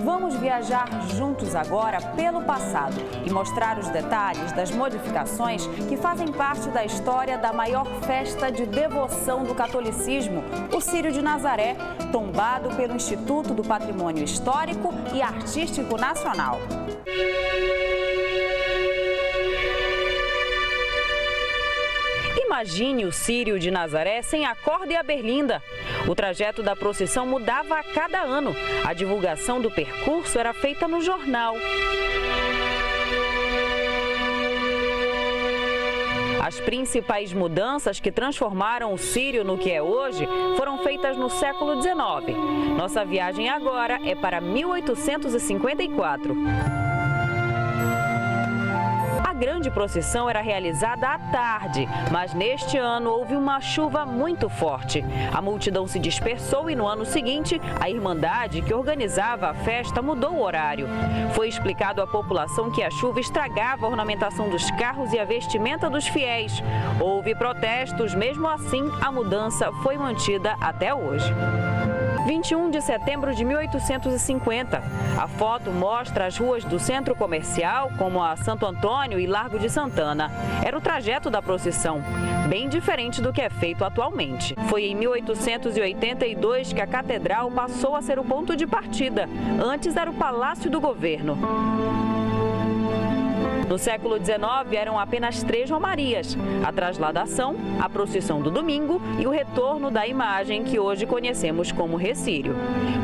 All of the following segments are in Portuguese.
Vamos viajar juntos agora pelo passado e mostrar os detalhes das modificações que fazem parte da história da maior festa de devoção do catolicismo, o Círio de Nazaré, tombado pelo Instituto do Patrimônio Histórico e Artístico Nacional. Imagine o Círio de Nazaré sem a corda e a berlinda. O trajeto da procissão mudava a cada ano. A divulgação do percurso era feita no jornal. As principais mudanças que transformaram o Círio no que é hoje foram feitas no século XIX. Nossa viagem agora é para 1854. A grande procissão era realizada à tarde, mas neste ano houve uma chuva muito forte. A multidão se dispersou e no ano seguinte, a Irmandade que organizava a festa mudou o horário. Foi explicado à população que a chuva estragava a ornamentação dos carros e a vestimenta dos fiéis. Houve protestos, mesmo assim, a mudança foi mantida até hoje. 21 de setembro de 1850. A foto mostra as ruas do centro comercial, como a Santo Antônio e Largo de Santana. Era o trajeto da procissão, bem diferente do que é feito atualmente. Foi em 1882 que a catedral passou a ser o ponto de partida. Antes era o Palácio do Governo. No século XIX, eram apenas 3 romarias: a trasladação, a procissão do domingo e o retorno da imagem que hoje conhecemos como Recírio.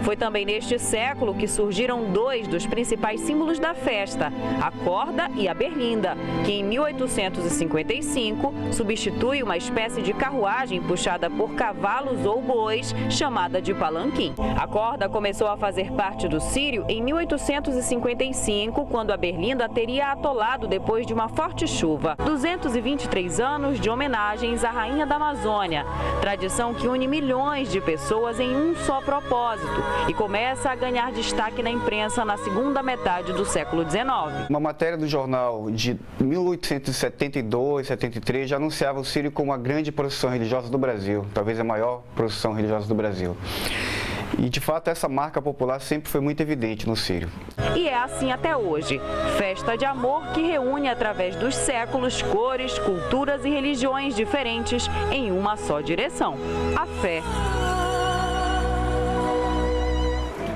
Foi também neste século que surgiram 2 dos principais símbolos da festa, a corda e a berlinda, que em 1855 substitui uma espécie de carruagem puxada por cavalos ou bois, chamada de palanquim. A corda começou a fazer parte do Círio em 1855, quando a berlinda teria atolado depois de uma forte chuva. 223 anos de homenagens à Rainha da Amazônia, tradição que une milhões de pessoas em um só propósito e começa a ganhar destaque na imprensa na segunda metade do século XIX. Uma matéria do jornal de 1872, 73 já anunciava o Círio como a grande procissão religiosa do Brasil, talvez a maior procissão religiosa do Brasil. E, de fato, essa marca popular sempre foi muito evidente no Círio. E é assim até hoje. Festa de amor que reúne através dos séculos cores, culturas e religiões diferentes em uma só direção: a fé.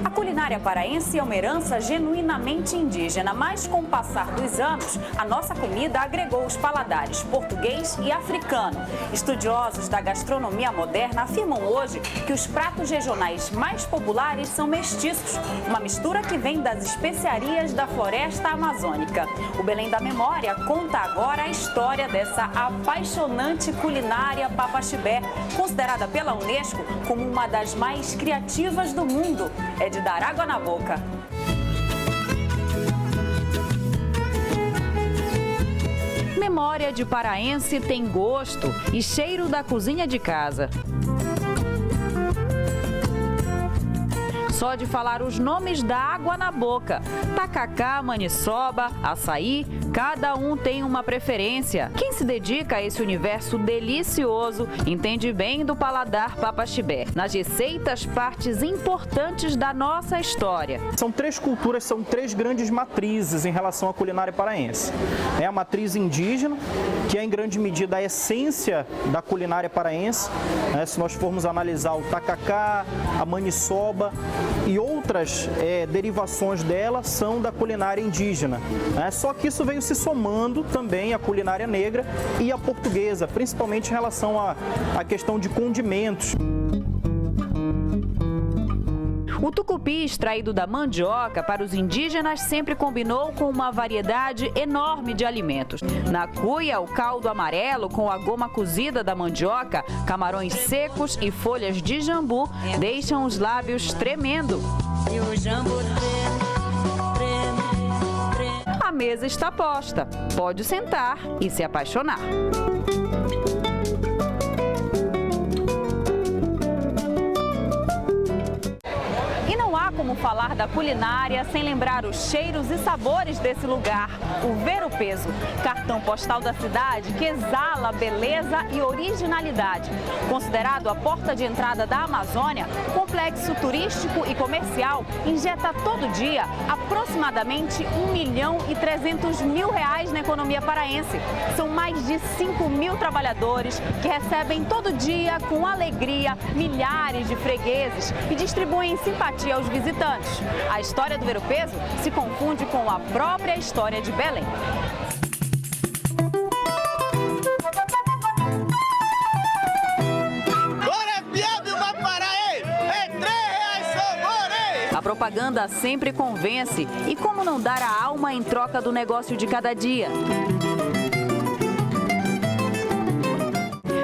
A culinária paraense é uma herança genuinamente indígena, mas com o passar dos anos, a nossa comida agregou os paladares português e africano. Estudiosos da gastronomia moderna afirmam hoje que os pratos regionais mais populares são mestiços, uma mistura que vem das especiarias da floresta amazônica. O Belém da Memória conta agora a história dessa apaixonante culinária papaxibé, considerada pela Unesco como uma das mais criativas do mundo. É de dar água na boca. Memória de paraense tem gosto e cheiro da cozinha de casa. Só de falar os nomes dá água na boca. Tacacá, maniçoba, açaí, cada um tem uma preferência. Quem se dedica a esse universo delicioso entende bem do paladar papaxibé. Nas receitas, partes importantes da nossa história. São 3 culturas, são 3 grandes matrizes em relação à culinária paraense. É a matriz indígena, que é em grande medida a essência da culinária paraense. Se nós formos analisar o tacacá, a maniçoba e outras derivações dela são da culinária indígena. Só que isso veio se somando também à culinária negra e à portuguesa, principalmente em relação à questão de condimentos. O tucupi extraído da mandioca para os indígenas sempre combinou com uma variedade enorme de alimentos. Na cuia, o caldo amarelo com a goma cozida da mandioca, camarões secos e folhas de jambu deixam os lábios tremendo. A mesa está posta. Pode sentar e se apaixonar. como falar da culinária sem lembrar os cheiros e sabores desse lugar. O Ver-o-Peso, cartão postal da cidade que exala beleza e originalidade. Considerado a porta de entrada da Amazônia, o complexo turístico e comercial injeta todo dia aproximadamente R$1.300.000 na economia paraense. São mais de 5.000 trabalhadores que recebem todo dia com alegria milhares de fregueses e distribuem simpatia aos visitantes. A história do Ver-o-Peso se confunde com a própria história de Belém. A propaganda sempre convence. E como não dar a alma em troca do negócio de cada dia?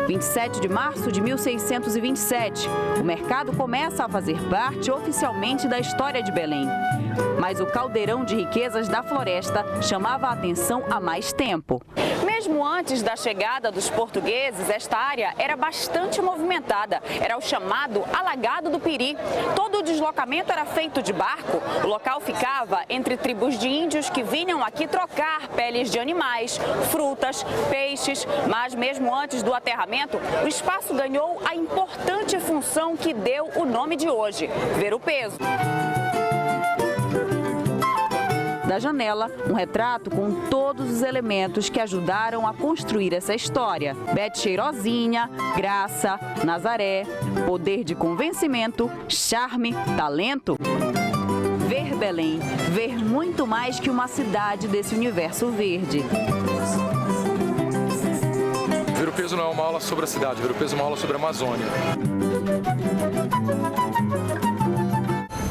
27 de março de 1627, o mercado começa a fazer parte oficialmente da história de Belém. Mas o caldeirão de riquezas da floresta chamava a atenção há mais tempo. Mesmo antes da chegada dos portugueses, esta área era bastante movimentada. Era o chamado Alagado do Piri. Todo o deslocamento era feito de barco. O local ficava entre tribos de índios que vinham aqui trocar peles de animais, frutas, peixes. Mas mesmo antes do aterramento, o espaço ganhou a importante função que deu o nome de hoje, Ver-o-Peso. Da janela, um retrato com todos os elementos que ajudaram a construir essa história. Bete Cheirosinha, graça, Nazaré, poder de convencimento, charme, talento. Ver Belém, ver muito mais que uma cidade desse universo verde. Ver-o-Peso não é uma aula sobre a cidade, Ver-o-Peso é uma aula sobre a Amazônia.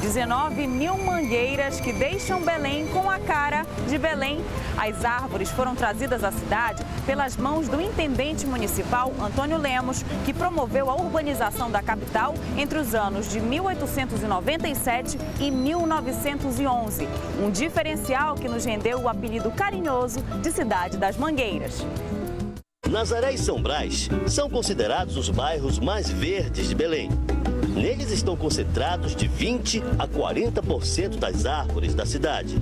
19.000 mangueiras que deixam Belém com a cara de Belém. As árvores foram trazidas à cidade pelas mãos do intendente municipal Antônio Lemos, que promoveu a urbanização da capital entre os anos de 1897 e 1911. Um diferencial que nos rendeu o apelido carinhoso de Cidade das Mangueiras. Nazaré e São Brás são considerados os bairros mais verdes de Belém. Neles estão concentrados de 20% a 40% das árvores da cidade,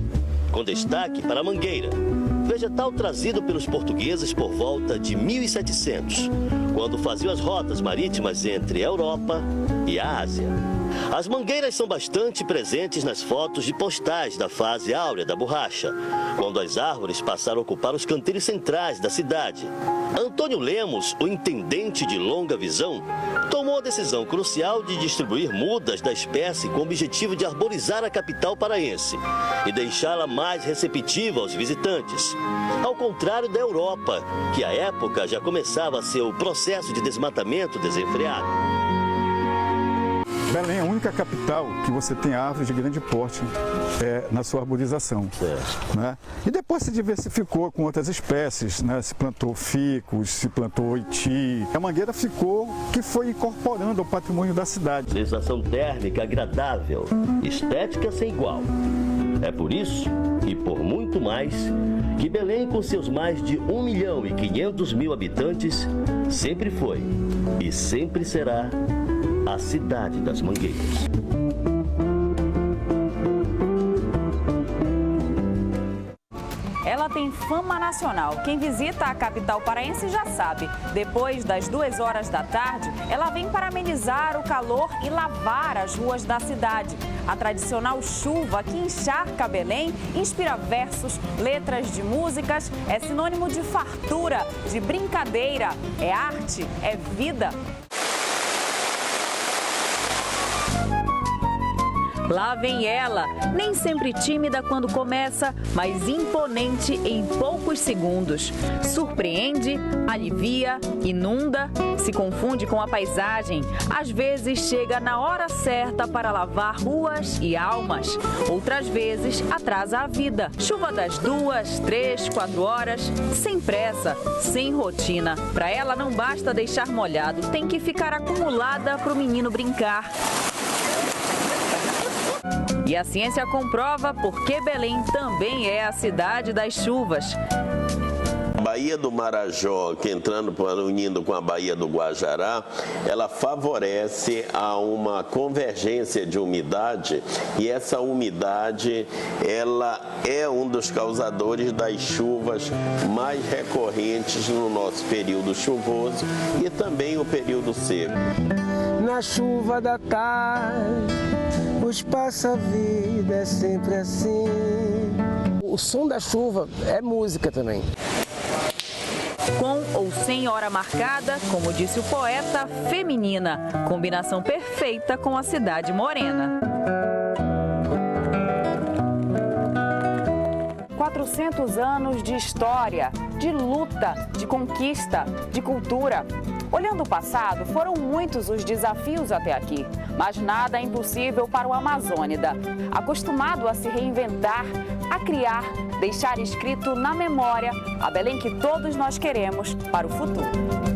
com destaque para a mangueira, vegetal trazido pelos portugueses por volta de 1700, quando faziam as rotas marítimas entre a Europa e a Ásia. As mangueiras são bastante presentes nas fotos de postais da fase áurea da borracha, quando as árvores passaram a ocupar os canteiros centrais da cidade. Antônio Lemos, o intendente de longa visão, tomou a decisão crucial de distribuir mudas da espécie com o objetivo de arborizar a capital paraense e deixá-la mais receptiva aos visitantes. Ao contrário da Europa, que à época já começava seu processo de desmatamento desenfreado. Belém é a única capital que você tem árvores de grande porte na sua arborização. Né? E depois se diversificou com outras espécies, né? Se plantou ficus, se plantou oiti. A mangueira foi incorporando ao patrimônio da cidade. Sensação térmica agradável, estética sem igual. É por isso, e por muito mais, que Belém, com seus mais de 1.500.000 habitantes, sempre foi e sempre será a Cidade das Mangueiras. Ela tem fama nacional. Quem visita a capital paraense já sabe. Depois das 2 horas da tarde, ela vem para amenizar o calor e lavar as ruas da cidade. A tradicional chuva que encharca Belém inspira versos, letras de músicas, é sinônimo de fartura, de brincadeira, é arte, é vida. Lá vem ela, nem sempre tímida quando começa, mas imponente em poucos segundos. Surpreende, alivia, inunda, se confunde com a paisagem. Às vezes chega na hora certa para lavar ruas e almas. Outras vezes atrasa a vida. Chuva das 2, 3, 4 horas, sem pressa, sem rotina. Para ela não basta deixar molhado, tem que ficar acumulada para o menino brincar. E a ciência comprova porque Belém também é a cidade das chuvas. Baía do Marajó, que unindo com a Baía do Guajará, ela favorece a uma convergência de umidade, e essa umidade ela é um dos causadores das chuvas mais recorrentes no nosso período chuvoso e também o período seco. Na chuva da tarde, os passa-vida é sempre assim. O som da chuva é música também. Com ou sem hora marcada, como disse o poeta, feminina. Combinação perfeita com a cidade morena. 400 anos de história, de luta, de conquista, de cultura. Olhando o passado, foram muitos os desafios até aqui, mas nada é impossível para o amazônida. Acostumado a se reinventar, a criar, deixar escrito na memória a Belém que todos nós queremos para o futuro.